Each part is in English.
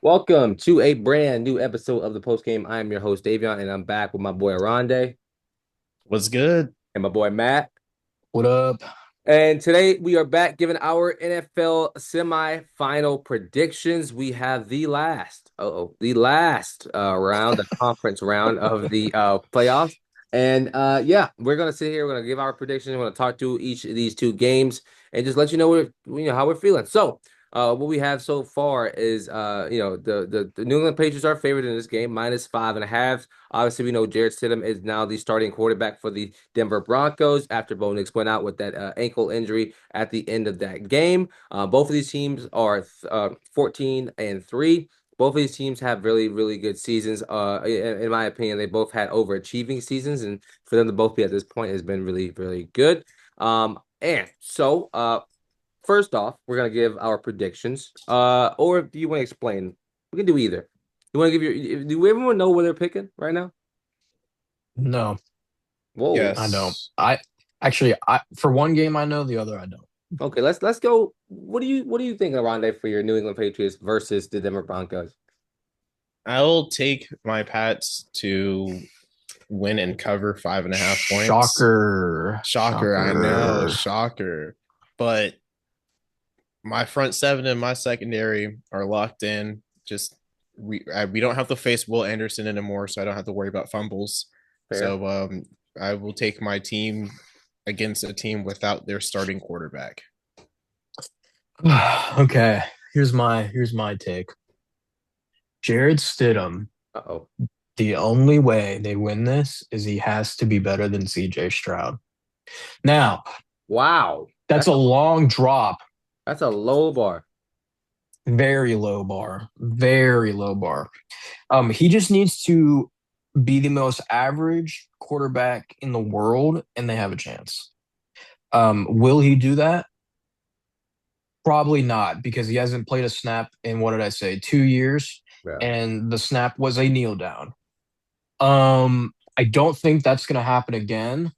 Welcome to a brand new episode of the post game. I am your host, Davion, and I'm back with my boy Oronde What's good? and my boy Matt. What up? And today we are back giving our NFL semifinal predictions. We have the last round, the conference round of the playoffs. And yeah, we're gonna sit here. We're gonna give our predictions. We're gonna talk to each of these two games and just let you know how we're feeling. So, what we have so far is the New England Patriots are favored in this game, -5.5. Obviously, we know Jarrett Stidham is now the starting quarterback for the Denver Broncos after Bo Nix went out with that ankle injury at the end of that game. Both of these teams are 14-3. Both of these teams have really, really good seasons. In my opinion, they both had overachieving seasons, and for them to both be at this point has been really, really good. First off, we're gonna give our predictions. Or do you want to explain? We can do either. You want to give do everyone know where they're picking right now? No, Whoa. I don't. Yes. I for one game I know, the other I don't. Okay, let's go. What do you think, Oronde, for your New England Patriots versus the Denver Broncos? I'll take my Pats to win and cover 5.5 points. Mm. Shocker. Shocker, I know, Shocker. shocker. But my front seven and my secondary are locked in. Just we don't have to face Will Anderson anymore, so I don't have to worry about fumbles. Fair. I will take my team against a team without their starting quarterback. Okay, here's my take. Jared Stidham, Uh-oh. the only way they win this is he has to be better than CJ Stroud. Now, Wow. that's a long drop, That's a low bar. very low bar, very low bar. He just needs to be the most average quarterback in the world, and they have a chance. Will he do that? Probably not, because he hasn't played a snap in, what did I say, 2 years, Yeah. and the snap was a kneel down. I don't think that's going to happen again.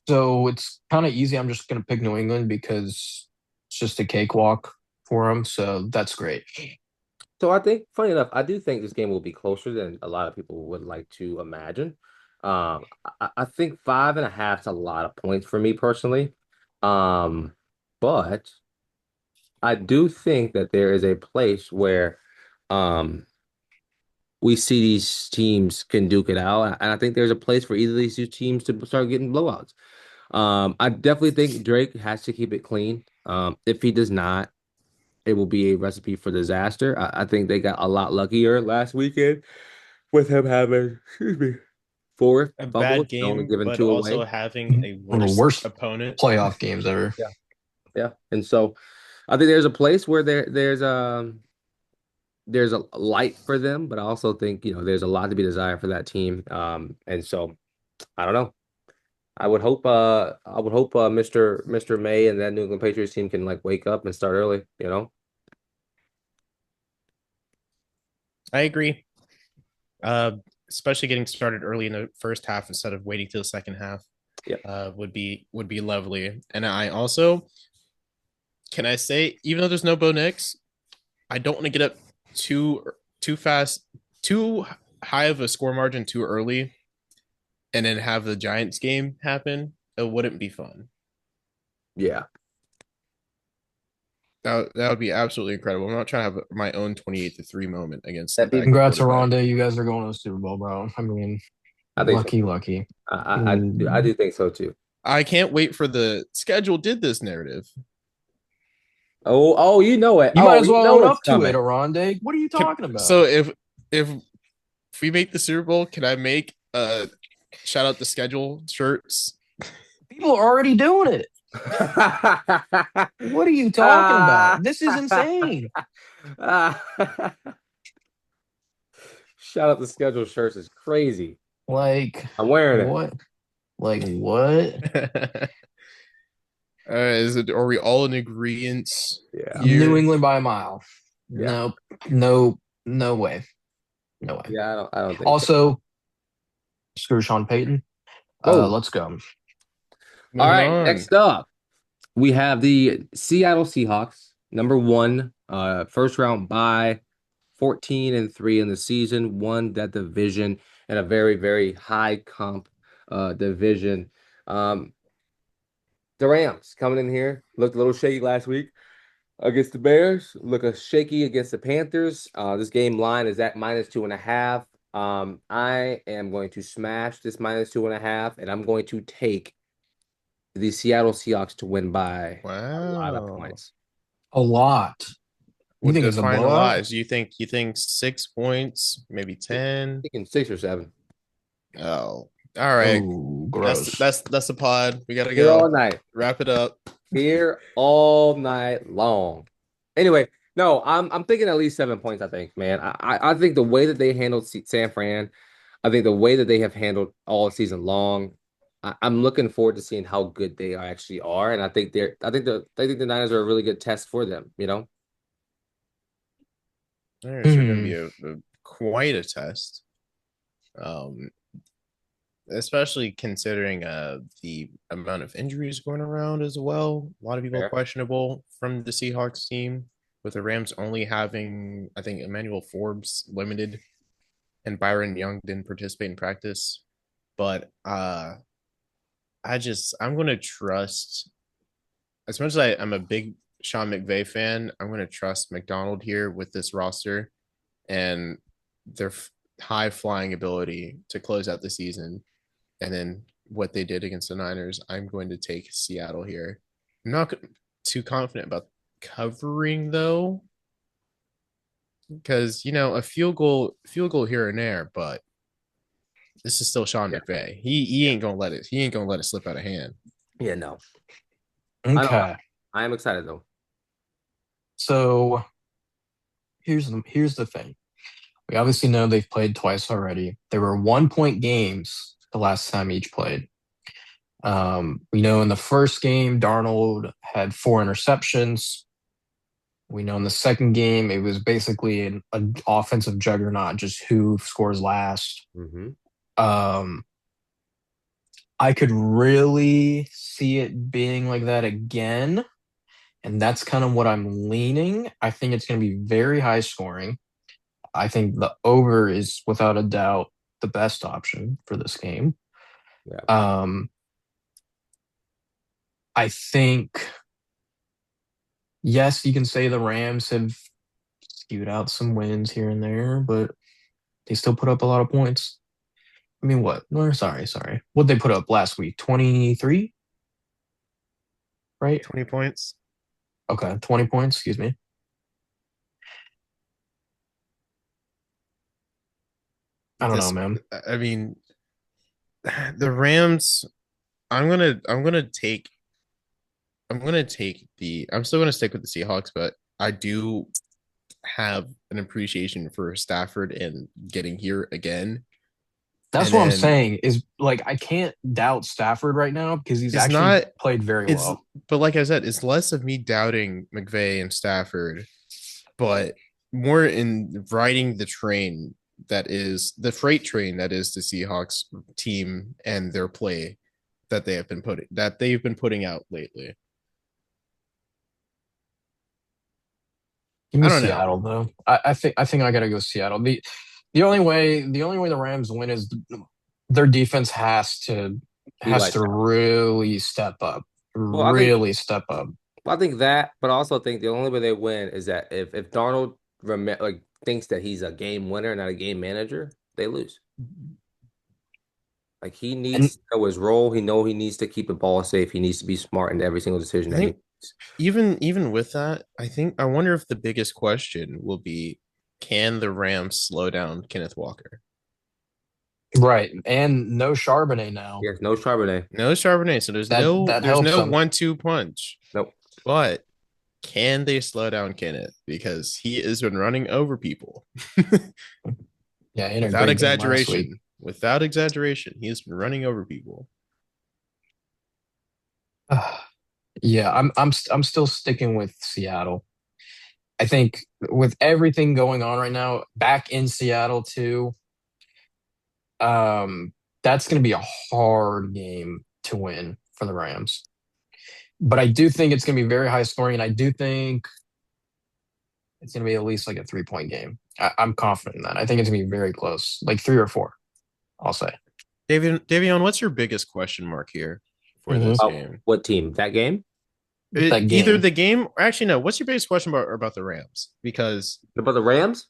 So it's kind of easy. I'm just going to pick New England because it's just a cakewalk for them. So that's great. So I think, funny enough, I do think this game will be closer than a lot of people would like to imagine. I think 5.5 is a lot of points for me personally. But I do think that there is a place where um we see these teams can duke it out. And I think there's a place for either of these two teams to start getting blowouts. I definitely think Drake has to keep it clean. If he does not, it will be a recipe for disaster. I think they got a lot luckier last weekend with him having, excuse me, four A fumbles bad and only game, giving but two also away. having a Mhm. worse One One of of the worst worst opponent. playoff games ever. Yeah, yeah. And so I think there's a place where there's a light for them, but I also think, there's a lot to be desired for that team. And so I don't know. I would hope Mr. May and that New England Patriots team can like wake up and start early. I agree. Uh, Especially getting started early in the first half instead of waiting till the second half Yeah. would be lovely. And I also can I say, even though there's no Bo Nix, I don't want to get up too too fast, too high of a score margin too early, and then have the Giants game happen. It wouldn't be fun. Yeah. That would be absolutely incredible. I'm not trying to have my own 28-3 moment against a That'd be backup pretty Congrats, cool. quarterback. Oronde. You guys are going to the Super Bowl, bro. I mean, I think so. lucky, lucky. I do think so too. I can't wait for the schedule did this narrative. Oh, you know it. You might Oh, as you well know own it's up to it, coming. Oronde. What are you Can, talking about? so So if we make the Super Bowl, can I make shout out the schedule shirts? People are already doing it. What are you talking Ah. about? This is insane. Ah. Shout out the schedule shirts is crazy. Like I'm wearing it. what? Like what? Is it? Are we all in agreement Yeah. New England by a mile. Yeah. No, no, no way. No way. Yeah, I don't think so. Also, screw Sean Payton. Whoa. Let's go. All Moving right, on. next up, we have the Seattle Seahawks, number one, first round bye. 14-3 in the season, won that division in a very, very high comp division. Um, the Rams coming in here looked a little shaky last week against the Bears, look a shaky against the Panthers. This game line is at -2.5. I am going to smash this -2.5, and I'm going to take the Seattle Seahawks to win by a lot of Wow. points. A lot. You What think it's a define a blowout? lot? You think 6 points, maybe 10? Thinking 6 or 7. Oh, all right. Oh, That's gross. that's the pod. We gotta Here all go. night. Wrap it up. Here all night long. Anyway, no, I'm thinking at least 7 points. I think, man. I think the way that they handled San Fran, I think the way that they have handled all season long, I'm looking forward to seeing how good they actually are. And I think the Niners are a really good test for them. You know, There's going to Hmm. be a quite a test. Um, Especially considering the amount of injuries going around as well. A lot of people fair. questionable from the Seahawks team, with the Rams only having, I think, Emmanuel Forbes limited and Byron Young didn't participate in practice. But I'm gonna trust, as much as I'm a big Sean McVay fan, I'm gonna trust McDonald here with this roster and their high flying ability to close out the season. And then what they did against the Niners, I'm going to take Seattle here. I'm not too confident about covering though, because a field goal here and there, but this is still Sean Yeah, McVay. He yeah, ain't gonna let it slip out of hand. yeah. No, I don't. Okay. I am excited though. So here's the thing. We obviously know they've played twice already. They were 1 point games the last time each played. We know in the first game, Darnold had 4 interceptions. We know in the second game, it was basically an offensive juggernaut, just who scores last. Hmm. Um, I could really see it being like that again. And that's kind of what I'm leaning. I think it's going to be very high scoring. I think the over is without a doubt the best option for this game. Yeah. Um, I think, yes, you can say the Rams have skewed out some wins here and there, but they still put up a lot of points. I mean, what? No, sorry. What they put up last week? 23, right? 20 points. Okay, 20 points, excuse me. I don't know, This, man. I mean, the Rams. I'm gonna take the. I'm still gonna stick with the Seahawks, but I do have an appreciation for Stafford and getting here again. That's And what I'm then saying is like I can't doubt Stafford right now because he's it's actually not. played very It's well. but like I said, it's less of me doubting McVay and Stafford, but more in riding the train that is the freight train that is the Seahawks team and their play that they've been putting out lately. Give I me don't know. Seattle though. I think I gotta go Seattle. The only way the Rams win is their defense Be has like to that. really step up. Well, I think Really step up. I think that, but I also think the only way they win is that if Darnold thinks that he's a game winner, not a game manager, they lose. Like he And needs to know his role. He needs to keep the ball safe. He needs to be smart in every single decision I that he think makes. even with that, I wonder if the biggest question will be, can the Rams slow down Kenneth Walker? right. And no Charbonnet now. Yes, no Charbonnet. No Charbonnet, so there's That no that there's helps no them. 1-2 punch. Nope. But can they slow down Kenneth? Because he has been running over people. Yeah, in a Without great game last week. exaggeration. Without exaggeration, he has been running over people. Yeah, I'm still sticking with Seattle. I think with everything going on right now, back in Seattle too, that's going to be a hard game to win for the Rams. But I do think it's going to be very high scoring, and I do think It's going to be at least like a 3-point game. I'm confident in that. I think it's going to be very close, like 3 or 4, I'll say. Davion, what's your biggest question mark here for Hmm. this Oh, game? what team? That game? That Either game. the game, or actually, no. What's your biggest question about the Rams? Because About the Rams?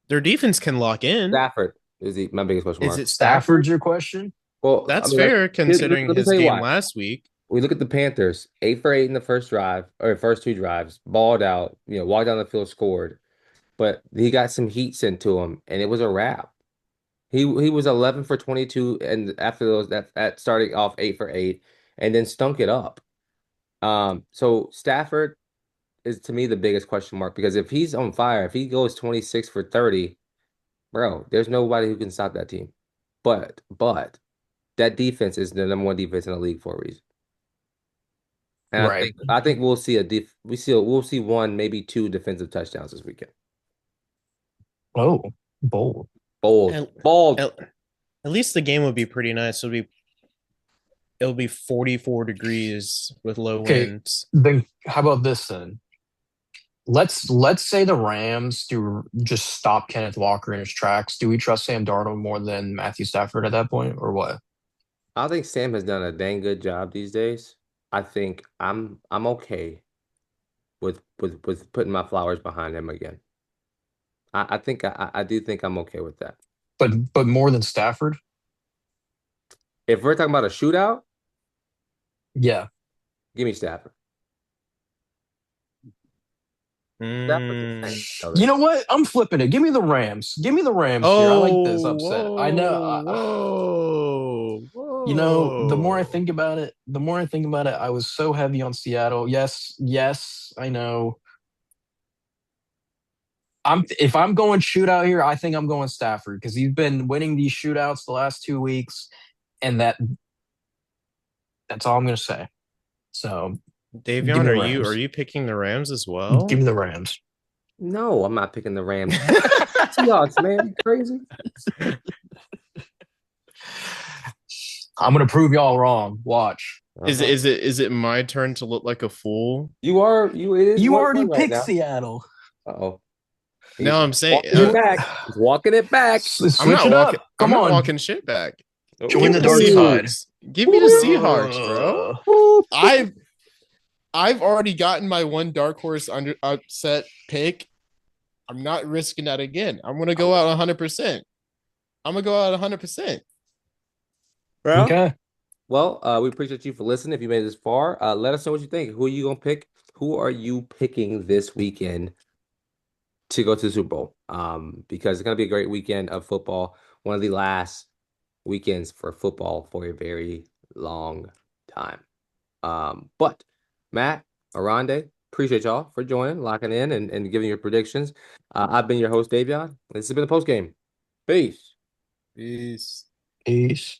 their defense can lock in. Stafford is my biggest question Is mark. it Stafford? Stafford's your question? Well, I That's mean, like, fair considering let me tell his you game why. last week. We look at the Panthers, 8 for 8 in the first drive or first two drives, balled out, walked down the field, scored, but he got some heat sent to him, and it was a wrap. He was 11 for 22, and after those that starting off 8 for 8, and then stunk it up. So Stafford is to me the biggest question mark because if he's on fire, if he goes 26 for 30, bro, there's nobody who can stop that team. But that defense is the number one defense in the league for a reason. And I Right. think I think we'll see one, maybe two defensive touchdowns this weekend. Oh, bold. Bold, At, bold. at, at least the game would be pretty nice. It'll be 44 degrees with low Okay, winds. then how about this then? Let's say the Rams do just stop Kenneth Walker in his tracks. Do we trust Sam Darnold more than Matthew Stafford at that point, or what? I think Sam has done a dang good job these days. I think I'm okay with putting my flowers behind him again. I think I do think I'm okay with that. But more than Stafford? If we're talking about a shootout, Yeah. give me Stafford. Stafford's a tank. Mm. You know what? I'm flipping it. Give me the Rams. Give me the Rams here. I like this Oh, upset. I know. whoa, The more I whoa. think about it, I was so heavy on Seattle. Yes, yes, I know. If I'm going shootout here, I think I'm going Stafford because he's been winning these shootouts the last 2 weeks, and that's all I'm gonna say. So give Davion, me the are Rams. you picking the Rams as Give well? me the Rams. No, I'm not picking the Rams. Seahawks, man, you crazy? I'm gonna prove y'all wrong. Watch. Uh-huh. Is it my turn to look like a fool? It is You 1-1 already right picked now. Seattle. Uh-oh. He's No, I'm saying walking it back. He's walking it back. Switch it up. I'm Come not on. walking shit back. Join Give the me the dark Ooh. side. Seahawks. Give me the Seahawks, bro. Uh, Ooh. I've I've already gotten my one dark horse under upset pick. I'm not risking that again. I'm gonna go out 100%. I'm gonna go out 100%. Well, okay. we appreciate you for listening. If you made it this far, let us know what you think. Who are you gonna pick? Who are you picking this weekend to go to the Super Bowl? Because it's gonna be a great weekend of football. One of the last weekends for football for a very long time. But Matt, Oronde, appreciate y'all for joining, locking in, and giving your predictions. I've been your host, Davion. This has been the post game. Peace. Peace. Peace.